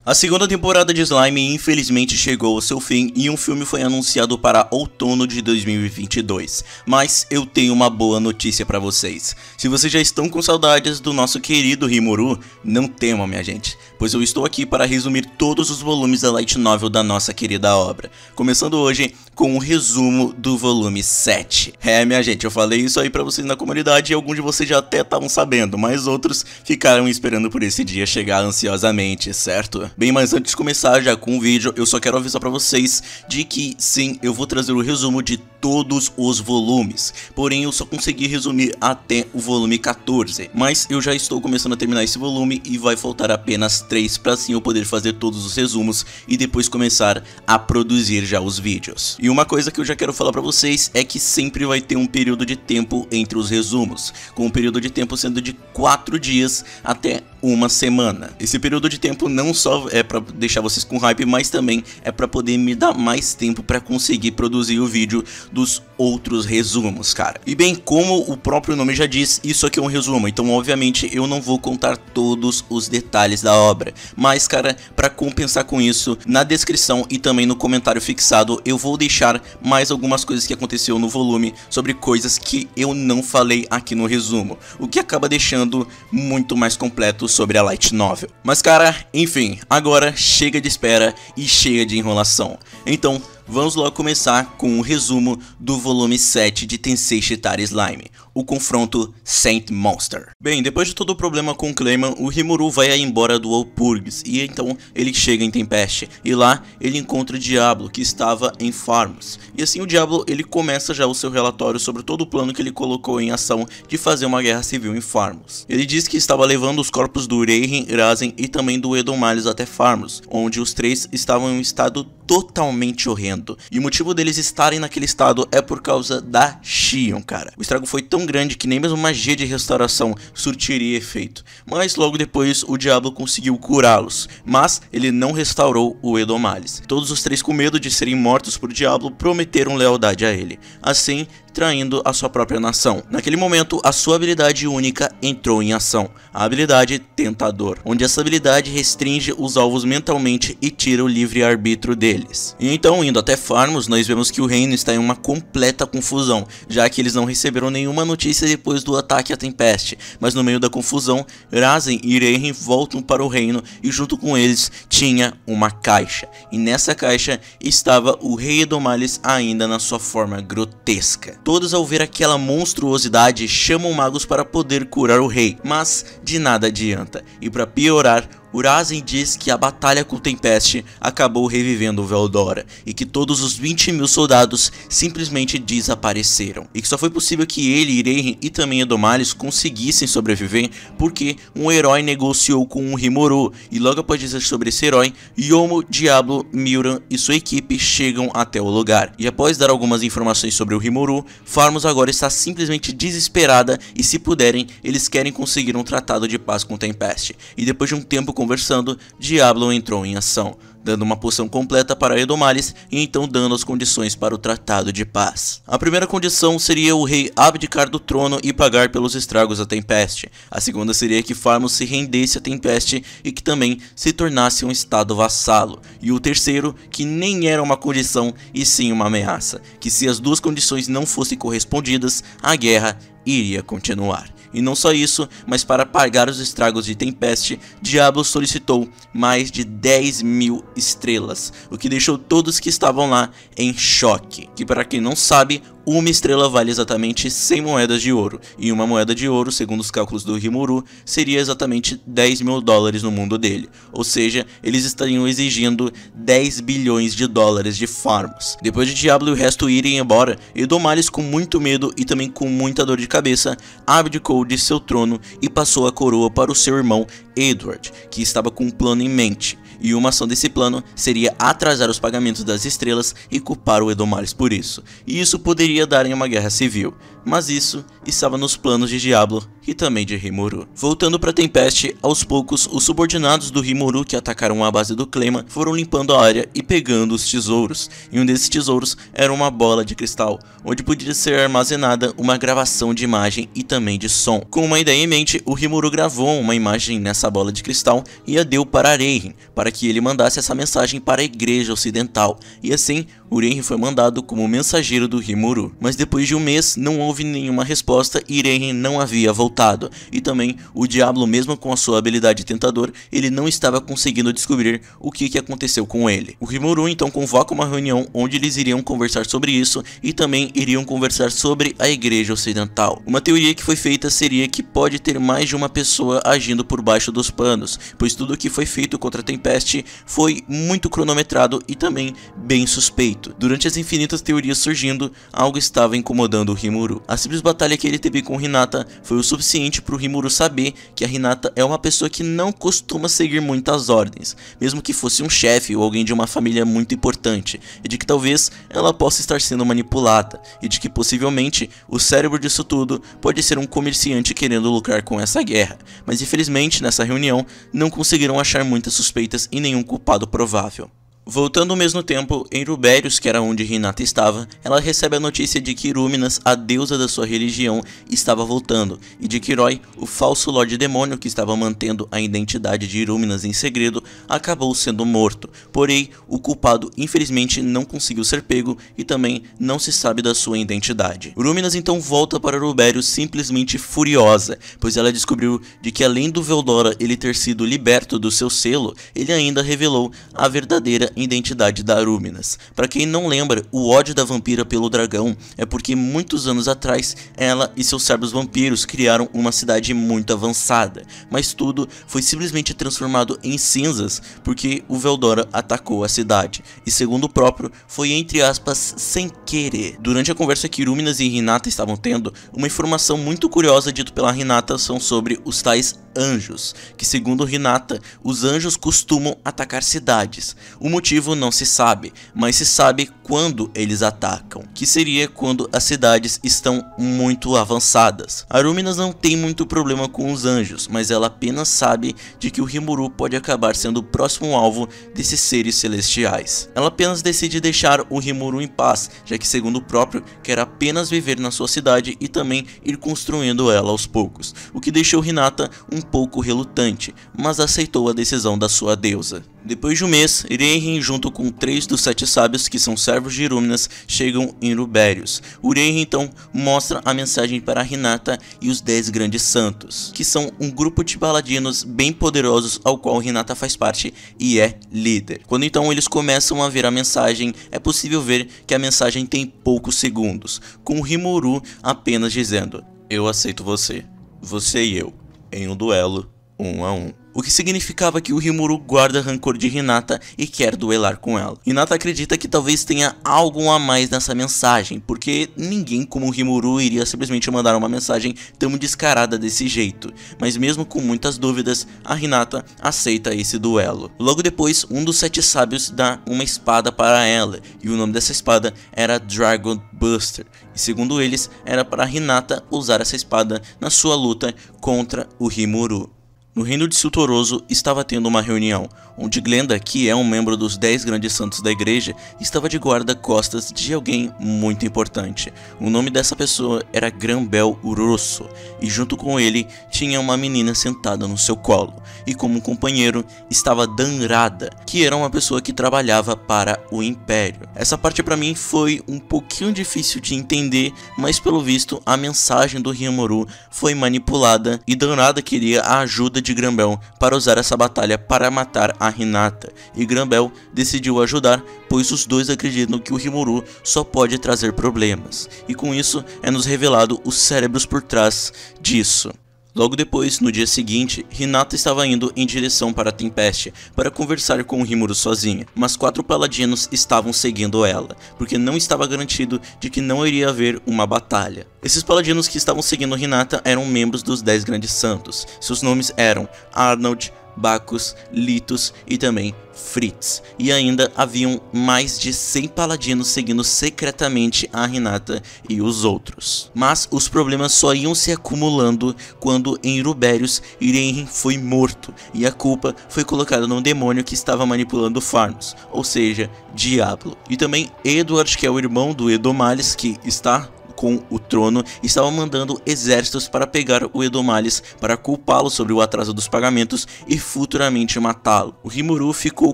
A segunda temporada de Slime infelizmente chegou ao seu fim e um filme foi anunciado para outono de 2022. Mas eu tenho uma boa notícia para vocês. Se vocês já estão com saudades do nosso querido Rimuru, não temam, minha gente, pois eu estou aqui para resumir todos os volumes da light novel da nossa querida obra. Começando hoje com um resumo do volume 7. Minha gente, eu falei isso aí pra vocês na comunidade e alguns de vocês já até estavam sabendo, mas outros ficaram esperando por esse dia chegar ansiosamente, certo? Bem, mas antes de começar já com o vídeo, eu só quero avisar pra vocês de que sim, eu vou trazer o resumo de todos os volumes, porém eu só consegui resumir até o volume 14, mas eu já estou começando a terminar esse volume e vai faltar apenas 3 para assim eu poder fazer todos os resumos e depois começar a produzir já os vídeos. E uma coisa que eu já quero falar pra vocês é que sempre vai ter um período de tempo entre os resumos, com um período de tempo sendo de 4 dias até uma semana. Esse período de tempo não só é pra deixar vocês com hype, mas também é pra poder me dar mais tempo pra conseguir produzir o vídeo dos outros resumos, cara. E bem, como o próprio nome já diz, isso aqui é um resumo, então obviamente eu não vou contar todos os detalhes da obra, mas cara, pra compensar com isso, na descrição e também no comentário fixado eu vou deixar mais algumas coisas que aconteceu no volume sobre coisas que eu não falei aqui no resumo, o que acaba deixando muito mais completo sobre a light novel. Mas cara, enfim, agora chega de espera e chega de enrolação. Então vamos logo começar com um resumo do volume 7 de Tensei Shitara Slime, o confronto Saint Monster. Bem, depois de todo o problema com Clayman, o Rimuru vai embora do Walpurgis e então ele chega em Tempest e lá ele encontra o Diablo, que estava em Farmos. E assim o Diablo ele começa já o seu relatório sobre todo o plano que ele colocou em ação de fazer uma guerra civil em Farmos. Ele diz que estava levando os corpos do Reirin, Razen e também do Edomalhos até Farmos, onde os três estavam em um estado totalmente horrendo. E o motivo deles estarem naquele estado é por causa da Xion, cara. O estrago foi tão grande que nem mesmo magia de restauração surtiria efeito. Mas logo depois o Diablo conseguiu curá-los, mas ele não restaurou o Edomalhos. Todos os três, com medo de serem mortos por Diablo, prometeram lealdade a ele, assim traindo a sua própria nação. Naquele momento, a sua habilidade única entrou em ação, a habilidade Tentador, onde essa habilidade restringe os alvos mentalmente e tira o livre-arbítrio deles. E então, indo até Farmos, nós vemos que o reino está em uma completa confusão, já que eles não receberam nenhuma notícia depois do ataque à Tempest, mas no meio da confusão, Razen e Reirin voltam para o reino e junto com eles tinha uma caixa, e nessa caixa estava o Rei Edomalhos ainda na sua forma grotesca. Todos, ao ver aquela monstruosidade, chamam magos para poder curar o rei, mas de nada adianta, e para piorar, Razen diz que a batalha com Tempest acabou revivendo o Veldora e que todos os 20.000 soldados simplesmente desapareceram, e que só foi possível que ele, Reirin e também Edomalhos conseguissem sobreviver porque um herói negociou com o Rimuru, e logo após dizer sobre esse herói, Yomo, Diablo, Milran e sua equipe chegam até o lugar, e após dar algumas informações sobre o Rimuru, Farmos agora está simplesmente desesperada e, se puderem, eles querem conseguir um tratado de paz com Tempest, e depois de um tempo conversando, Diablo entrou em ação, dando uma poção completa para Edomalhos e então dando as condições para o tratado de paz. A primeira condição seria o rei abdicar do trono e pagar pelos estragos da Tempest. A segunda seria que Farmos se rendesse à Tempest e que também se tornasse um estado vassalo. E o terceiro, que nem era uma condição e sim uma ameaça, que se as duas condições não fossem correspondidas, a guerra iria continuar. E não só isso, mas para pagar os estragos de Tempest, Diablo solicitou mais de 10.000 estrelas, o que deixou todos que estavam lá em choque. Que, para quem não sabe, uma estrela vale exatamente 100 moedas de ouro, e uma moeda de ouro, segundo os cálculos do Rimuru, seria exatamente 10.000 dólares no mundo dele, ou seja, eles estariam exigindo 10 bilhões de dólares de Farmos. Depois de Diablo e o resto irem embora, Edomalhos, com muito medo e também com muita dor de cabeça, abdicou de seu trono e passou a coroa para o seu irmão Edward, que estava com um plano em mente. E uma ação desse plano seria atrasar os pagamentos das estrelas e culpar o Edomalhos por isso. E isso poderia dar em uma guerra civil, mas isso estava nos planos de Diablo e também de Rimuru. Voltando para Tempest, aos poucos, os subordinados do Rimuru que atacaram a base do Claymore foram limpando a área e pegando os tesouros, e um desses tesouros era uma bola de cristal, onde podia ser armazenada uma gravação de imagem e também de som. Com uma ideia em mente, o Rimuru gravou uma imagem nessa bola de cristal e a deu para Reirin, para que ele mandasse essa mensagem para a Igreja Ocidental, e assim o Reirin foi mandado como mensageiro do Rimuru. Mas depois de um mês não houve nenhuma resposta e Reirin não havia voltado, e também o Diablo, mesmo com a sua habilidade tentador, ele não estava conseguindo descobrir o que aconteceu com ele. O Rimuru então convoca uma reunião onde eles iriam conversar sobre isso e também iriam conversar sobre a Igreja Ocidental. Uma teoria que foi feita seria que pode ter mais de uma pessoa agindo por baixo dos panos, pois tudo o que foi feito contra a Tempest foi muito cronometrado e também bem suspeito. Durante as infinitas teorias surgindo, algo estava incomodando o Rimuru. A simples batalha que ele teve com Hinata foi o suficiente para o Rimuru saber que a Hinata é uma pessoa que não costuma seguir muitas ordens, mesmo que fosse um chefe ou alguém de uma família muito importante, e de que talvez ela possa estar sendo manipulada, e de que possivelmente o cérebro disso tudo pode ser um comerciante querendo lucrar com essa guerra. Mas infelizmente nessa reunião não conseguiram achar muitas suspeitas e nenhum culpado provável. Voltando ao mesmo tempo, em Rubérios, que era onde Hinata estava, ela recebe a notícia de que Irúminas, a deusa da sua religião, estava voltando, e de que Roy, o falso Lorde Demônio que estava mantendo a identidade de Irúminas em segredo, acabou sendo morto. Porém, o culpado infelizmente não conseguiu ser pego e também não se sabe da sua identidade. Irúminas então volta para Rubérios simplesmente furiosa, pois ela descobriu de que além do Veldora ele ter sido liberto do seu selo, ele ainda revelou a verdadeira identidade da Irúminas. Para quem não lembra, o ódio da vampira pelo dragão é porque muitos anos atrás ela e seus servos vampiros criaram uma cidade muito avançada, mas tudo foi simplesmente transformado em cinzas porque o Veldora atacou a cidade, e segundo o próprio, foi entre aspas sem querer. Durante a conversa que Irúminas e Hinata estavam tendo, uma informação muito curiosa dita pela Hinata são sobre os tais anjos, que segundo Hinata, os anjos costumam atacar cidades. O motivo não se sabe, mas se sabe quando eles atacam, que seria quando as cidades estão muito avançadas. A Irúminas não tem muito problema com os anjos, mas ela apenas sabe de que o Rimuru pode acabar sendo o próximo alvo desses seres celestiais. Ela apenas decide deixar o Rimuru em paz, já que segundo o próprio, quer apenas viver na sua cidade e também ir construindo ela aos poucos, o que deixou Hinata um pouco relutante, mas aceitou a decisão da sua deusa. Depois de um mês, Reirin junto com 3 dos 7 sábios que são servos de Irúminas chegam em Rubérios. O Reirin então mostra a mensagem para Hinata e os 10 grandes santos, que são um grupo de paladinos bem poderosos ao qual Hinata faz parte e é líder. Quando então eles começam a ver a mensagem, é possível ver que a mensagem tem poucos segundos, com o Rimuru apenas dizendo: "Eu aceito você, você e eu, em um duelo 1 a 1. O que significava que o Rimuru guarda rancor de Hinata e quer duelar com ela. Hinata acredita que talvez tenha algo a mais nessa mensagem, porque ninguém como o Rimuru iria simplesmente mandar uma mensagem tão descarada desse jeito. Mas mesmo com muitas dúvidas, a Hinata aceita esse duelo. Logo depois, um dos 7 sábios dá uma espada para ela, e o nome dessa espada era Dragon Buster. E segundo eles, era para Hinata usar essa espada na sua luta contra o Rimuru. No reino de Siltoroso estava tendo uma reunião, onde Glenda, que é um membro dos 10 grandes santos da igreja, estava de guarda-costas de alguém muito importante. O nome dessa pessoa era Granbel Urosso, e junto com ele tinha uma menina sentada no seu colo, e como companheiro estava Danrada, que era uma pessoa que trabalhava para o Império. Essa parte para mim foi um pouquinho difícil de entender, mas pelo visto a mensagem do Rimuru foi manipulada e Danrada queria a ajuda de Granbel para usar essa batalha para matar a Hinata, e Granbel decidiu ajudar, pois os dois acreditam que o Rimuru só pode trazer problemas, e com isso é nos revelado os cérebros por trás disso. Logo depois, no dia seguinte, Hinata estava indo em direção para Tempest para conversar com o Rimuru sozinha, mas 4 paladinos estavam seguindo ela, porque não estava garantido de que não iria haver uma batalha. Esses paladinos que estavam seguindo Hinata eram membros dos 10 grandes santos. Seus nomes eram Arnold, Bacchus, Litus e também Fritz. E ainda haviam mais de 100 paladinos seguindo secretamente a Hinata e os outros. Mas os problemas só iam se acumulando quando em Rubérius Irenhen foi morto e a culpa foi colocada num demônio que estava manipulando Farmus, ou seja, Diablo. E também Edward, que é o irmão do Edomales, que está com o trono, estava mandando exércitos para pegar o Edomales para culpá-lo sobre o atraso dos pagamentos e futuramente matá-lo. O Rimuru ficou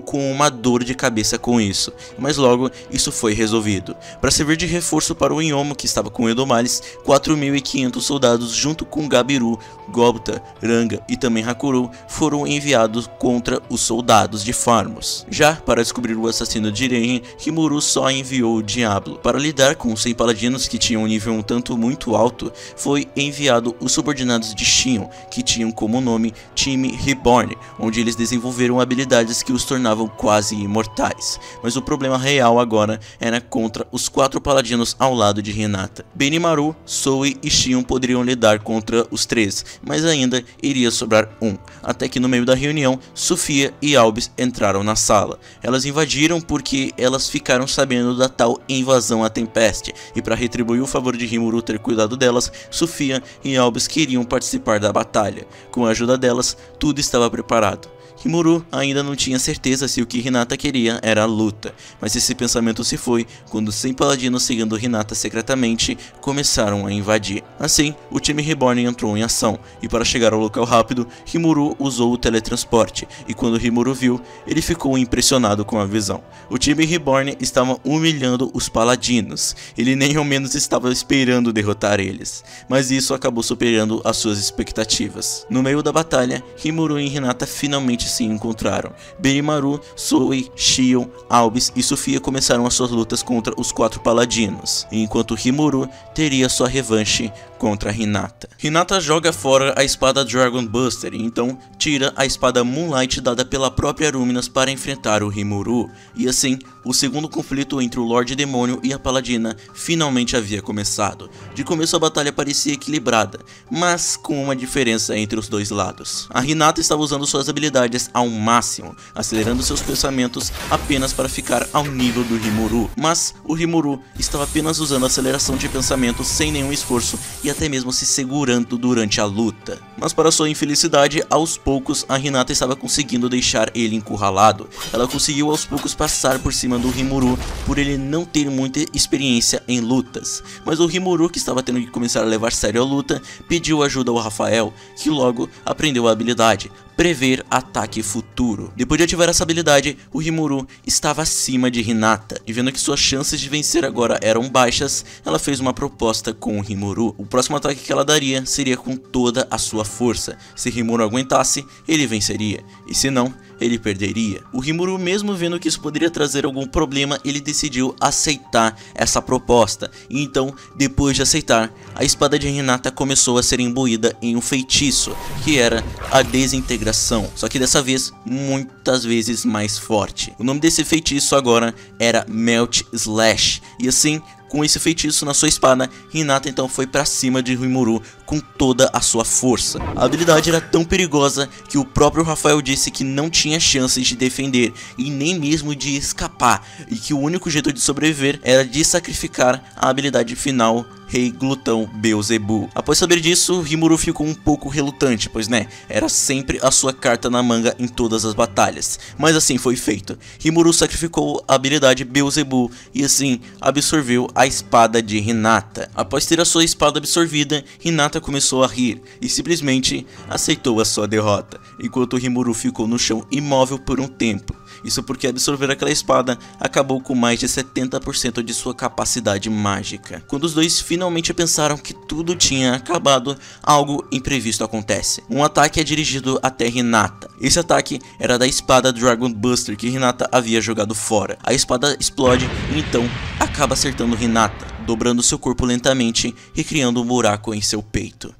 com uma dor de cabeça com isso, mas logo isso foi resolvido. Para servir de reforço para o Yomo, que estava com o Edomales, 4.500 soldados junto com Gabiru, Gobta, Ranga e também Hakuru foram enviados contra os soldados de Farmus. Já para descobrir o assassino de Irenhen, Rimuru só enviou o Diablo. Para lidar com os 100 paladinos que tinham nível um tanto muito alto, foi enviado os subordinados de Shion, que tinham como nome Time Reborn, onde eles desenvolveram habilidades que os tornavam quase imortais. Mas o problema real agora era contra os 4 paladinos ao lado de Hinata. Benimaru, Zoe e Shion poderiam lidar contra os 3, mas ainda iria sobrar um, até que no meio da reunião, Sofia e Albis entraram na sala. Elas invadiram porque elas ficaram sabendo da tal invasão à Tempeste, e para retribuir o favor de Rimuru ter cuidado delas, Sofia e Albis queriam participar da batalha. Com a ajuda delas, tudo estava preparado. Rimuru ainda não tinha certeza se o que Hinata queria era a luta, mas esse pensamento se foi quando 100 paladinos seguindo Hinata secretamente começaram a invadir. Assim, o time Reborn entrou em ação, e para chegar ao local rápido, Rimuru usou o teletransporte, e quando Rimuru viu, ele ficou impressionado com a visão. O time Reborn estava humilhando os paladinos, ele nem ao menos estava esperando derrotar eles, mas isso acabou superando as suas expectativas. No meio da batalha, Rimuru e Hinata finalmente se encontraram. Benimaru, Zoe, Shion, Albis e Sofia começaram as suas lutas contra os 4 paladinos, enquanto Rimuru teria sua revanche contra Hinata. Hinata joga fora a espada Dragon Buster e então tira a espada Moonlight dada pela própria Luminous para enfrentar o Rimuru, e assim o segundo conflito entre o Lorde Demônio e a Paladina finalmente havia começado. De começo a batalha parecia equilibrada, mas com uma diferença entre os dois lados. A Hinata estava usando suas habilidades ao máximo, acelerando seus pensamentos apenas para ficar ao nível do Rimuru, mas o Rimuru estava apenas usando a aceleração de pensamento sem nenhum esforço e até mesmo se segurando durante a luta. Mas para sua infelicidade, aos poucos a Hinata estava conseguindo deixar ele encurralado. Ela conseguiu aos poucos passar por cima do Rimuru por ele não ter muita experiência em lutas, mas o Rimuru, que estava tendo que começar a levar sério a luta, pediu ajuda ao Rafael, que logo aprendeu a habilidade Prever Ataque Futuro. Depois de ativar essa habilidade, o Rimuru estava acima de Hinata, e vendo que suas chances de vencer agora eram baixas, ela fez uma proposta com o Rimuru. O próximo ataque que ela daria seria com toda a sua força. Se Rimuru aguentasse, ele venceria, e se não, ele perderia. O Rimuru, mesmo vendo que isso poderia trazer algum problema, ele decidiu aceitar essa proposta, e então, depois de aceitar, a espada de Hinata começou a ser imbuída em um feitiço, que era a desintegração, só que dessa vez, muitas vezes mais forte. O nome desse feitiço agora era Melt Slash, e assim, com esse feitiço na sua espada, Hinata então foi pra cima de Rimuru com toda a sua força. A habilidade era tão perigosa que o próprio Rafael disse que não tinha chances de defender e nem mesmo de escapar, e que o único jeito de sobreviver era de sacrificar a habilidade final Rei Glutão Beelzebub. Após saber disso, Rimuru ficou um pouco relutante, pois era sempre a sua carta na manga em todas as batalhas. Mas assim foi feito. Rimuru sacrificou a habilidade Beelzebub e assim absorveu a espada de Hinata. Após ter a sua espada absorvida, Hinata começou a rir e simplesmente aceitou a sua derrota, enquanto Rimuru ficou no chão imóvel por um tempo. Isso porque absorver aquela espada acabou com mais de 70% de sua capacidade mágica. Quando os dois finalmente pensaram que tudo tinha acabado, algo imprevisto acontece. Um ataque é dirigido até Hinata. Esse ataque era da espada Dragon Buster que Hinata havia jogado fora. A espada explode e então acaba acertando Hinata, dobrando seu corpo lentamente e criando um buraco em seu peito.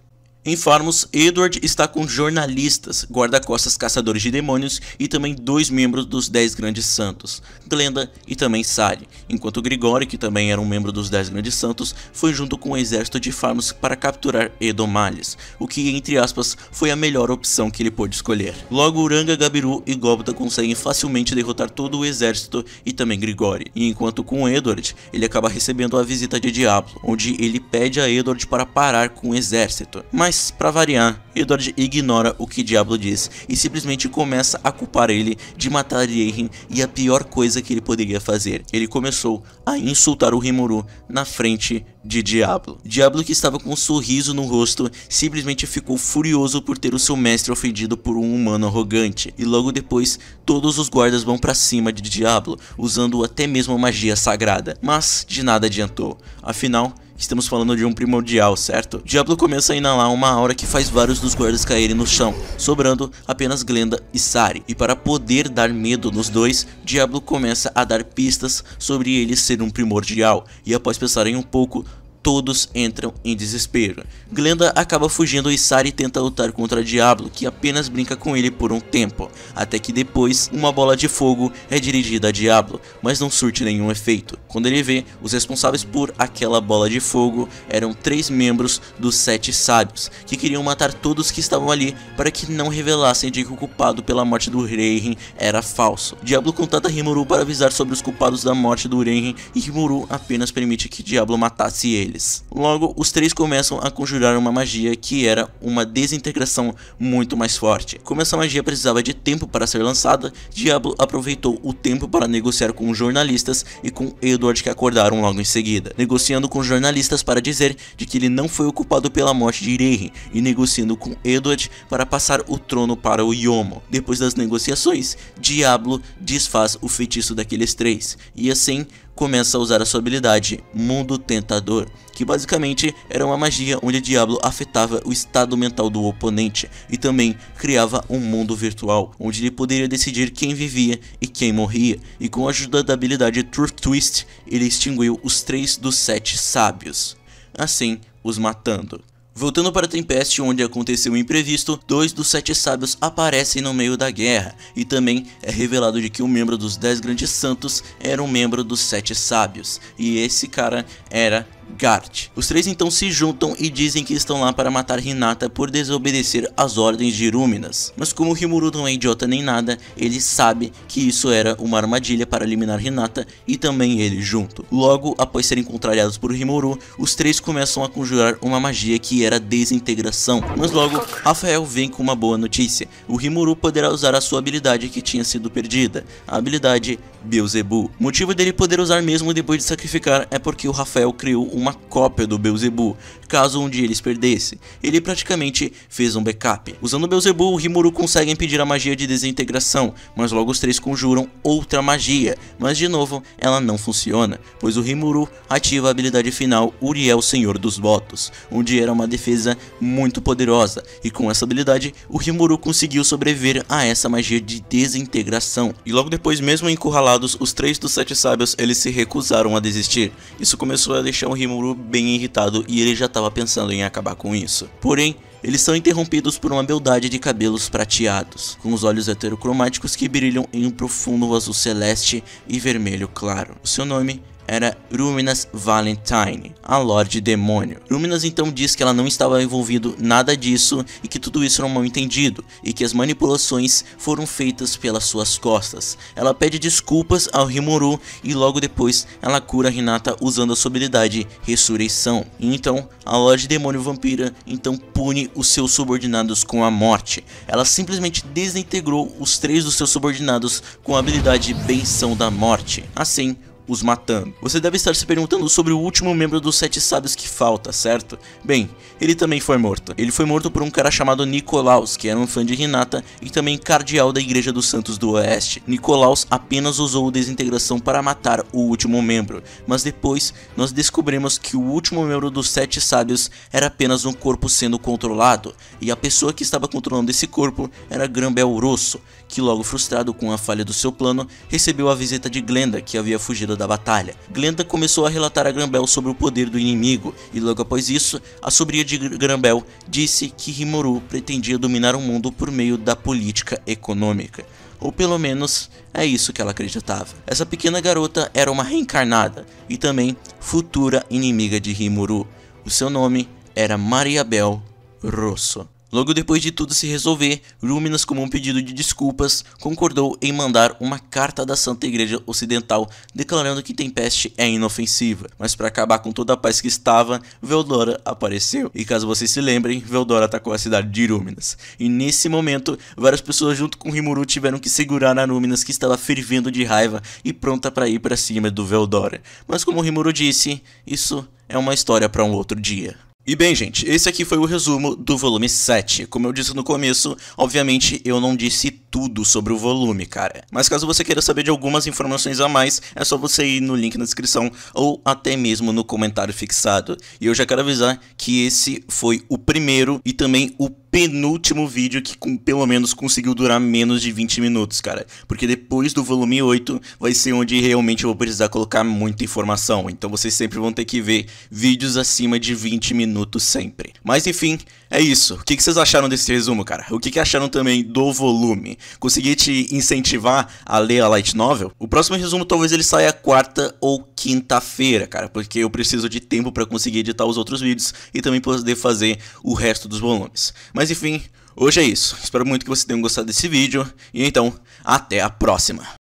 Em Farmos, Edward está com jornalistas, guarda-costas caçadores de demônios e também 2 membros dos 10 Grandes Santos, Glenda e também Sari, enquanto Grigori, que também era um membro dos 10 Grandes Santos, foi junto com o exército de Farmos para capturar Edomalhas, o que, entre aspas, foi a melhor opção que ele pôde escolher. Logo, Uranga, Gabiru e Gobta conseguem facilmente derrotar todo o exército e também Grigori, e enquanto com Edward, ele acaba recebendo a visita de Diablo, onde ele pede a Edward para parar com o exército, mas para variar, Edward ignora o que Diablo diz e simplesmente começa a culpar ele de matar Reirin, e a pior coisa que ele poderia fazer, ele começou a insultar o Rimuru na frente de Diablo. Diablo, que estava com um sorriso no rosto, simplesmente ficou furioso por ter o seu mestre ofendido por um humano arrogante, e logo depois todos os guardas vão para cima de Diablo, usando até mesmo magia sagrada, mas de nada adiantou, afinal estamos falando de um primordial, certo? Diablo começa a inalar uma aura que faz vários dos guardas caírem no chão, sobrando apenas Glenda e Sari. E para poder dar medo nos dois, Diablo começa a dar pistas sobre ele ser um primordial. E após pensarem um pouco, todos entram em desespero. Glenda acaba fugindo e Sari tenta lutar contra Diablo, que apenas brinca com ele por um tempo, até que depois uma bola de fogo é dirigida a Diablo, mas não surte nenhum efeito. Quando ele vê, os responsáveis por aquela bola de fogo eram 3 membros dos 7 sábios, que queriam matar todos que estavam ali para que não revelassem de que o culpado pela morte do Reirin era falso. Diablo contata Rimuru para avisar sobre os culpados da morte do Reirin, e Rimuru apenas permite que Diablo matasse ele. Logo, os 3 começam a conjurar uma magia que era uma desintegração muito mais forte. Como essa magia precisava de tempo para ser lançada, Diablo aproveitou o tempo para negociar com os jornalistas e com Edward, que acordaram logo em seguida, negociando com os jornalistas para dizer de que ele não foi o culpado pela morte de Reirin, e negociando com Edward para passar o trono para o Yomo. Depois das negociações, Diablo desfaz o feitiço daqueles 3, e assim começa a usar a sua habilidade Mundo Tentador, que basicamente era uma magia onde Diablo afetava o estado mental do oponente e também criava um mundo virtual, onde ele poderia decidir quem vivia e quem morria, e com a ajuda da habilidade Truth Twist, ele extinguiu os 3 dos 7 sábios, assim os matando. Voltando para Tempest, onde aconteceu o imprevisto, 2 dos 7 sábios aparecem no meio da guerra, e também é revelado de que um membro dos 10 Grandes Santos era um membro dos 7 sábios, e esse cara era Gart. Os 3 então se juntam e dizem que estão lá para matar Hinata por desobedecer às ordens de Irúminas. Mas como Rimuru não é idiota nem nada, ele sabe que isso era uma armadilha para eliminar Hinata e também ele junto. Logo, após serem contrariados por Rimuru, os 3 começam a conjurar uma magia que era desintegração. Mas logo, Rafael vem com uma boa notícia. O Rimuru poderá usar a sua habilidade que tinha sido perdida, a habilidade Beelzebub. O motivo dele poder usar mesmo depois de sacrificar é porque o Rafael criou uma cópia do Beelzebub, caso um dia eles perdessem. Ele praticamente fez um backup. Usando o Beelzebub, o Rimuru consegue impedir a magia de desintegração, mas logo os 3 conjuram outra magia, mas de novo ela não funciona, pois o Rimuru ativa a habilidade final Uriel Senhor dos Votos, onde era uma defesa muito poderosa, e com essa habilidade o Rimuru conseguiu sobreviver a essa magia de desintegração. E logo depois, mesmo encurralados, os 3 dos 7 sábios eles se recusaram a desistir. Isso começou a deixar o Rimuru bem irritado e ele já estava pensando em acabar com isso. Porém, eles são interrompidos por uma beldade de cabelos prateados, com os olhos heterocromáticos que brilham em um profundo azul celeste e vermelho claro. O seu nome era Ruminas Valentine, a Lorde Demônio. Ruminas então diz que ela não estava envolvido nada disso e que tudo isso era um mal entendido e que as manipulações foram feitas pelas suas costas. Ela pede desculpas ao Rimuru e logo depois ela cura Hinata usando a sua habilidade Ressurreição. E então a Lorde Demônio Vampira então pune os seus subordinados com a morte. Ela simplesmente desintegrou os 3 dos seus subordinados com a habilidade Benção da Morte, assim os matando. Você deve estar se perguntando sobre o último membro dos 7 sábios que falta, certo? Bem, ele também foi morto. Ele foi morto por um cara chamado Nicolaus, que era um fã de Hinata e também cardeal da Igreja dos Santos do Oeste. Nicolaus apenas usou desintegração para matar o último membro, mas depois nós descobrimos que o último membro dos 7 sábios era apenas um corpo sendo controlado, e a pessoa que estava controlando esse corpo era Grambel Rosso, que logo frustrado com a falha do seu plano, recebeu a visita de Glenda, que havia fugido da batalha. Glenda começou a relatar a Granbel sobre o poder do inimigo, e logo após isso, a sobrinha de Granbel disse que Rimuru pretendia dominar o mundo por meio da política econômica. Ou pelo menos é isso que ela acreditava. Essa pequena garota era uma reencarnada e também futura inimiga de Rimuru. O seu nome era Mariabel Rosso. Logo depois de tudo se resolver, Luminas, como um pedido de desculpas, concordou em mandar uma carta da Santa Igreja Ocidental declarando que Tempest é inofensiva. Mas para acabar com toda a paz que estava, Veldora apareceu. E caso vocês se lembrem, Veldora atacou a cidade de Luminas. E nesse momento, várias pessoas junto com Rimuru tiveram que segurar a Luminas, que estava fervendo de raiva e pronta para ir para cima do Veldora. Mas como Rimuru disse, isso é uma história para um outro dia. E bem, gente, esse aqui foi o resumo do volume 7. Como eu disse no começo, obviamente eu não disse tudo sobre o volume, cara. Mas caso você queira saber de algumas informações a mais, é só você ir no link na descrição ou até mesmo no comentário fixado. E eu já quero avisar que esse foi o primeiro e também o penúltimo vídeo que pelo menos conseguiu durar menos de 20 minutos, cara. Porque depois do volume 8 vai ser onde realmente eu vou precisar colocar muita informação. Então vocês sempre vão ter que ver vídeos acima de 20 minutos sempre. Mas enfim, é isso. O que vocês acharam desse resumo, cara? O que acharam também do volume? Consegui te incentivar a ler a Light Novel? O próximo resumo talvez ele saia quarta ou quinta-feira, cara. Porque eu preciso de tempo pra conseguir editar os outros vídeos e também poder fazer o resto dos volumes. Mas enfim, hoje é isso. Espero muito que vocês tenham gostado desse vídeo. E então, até a próxima.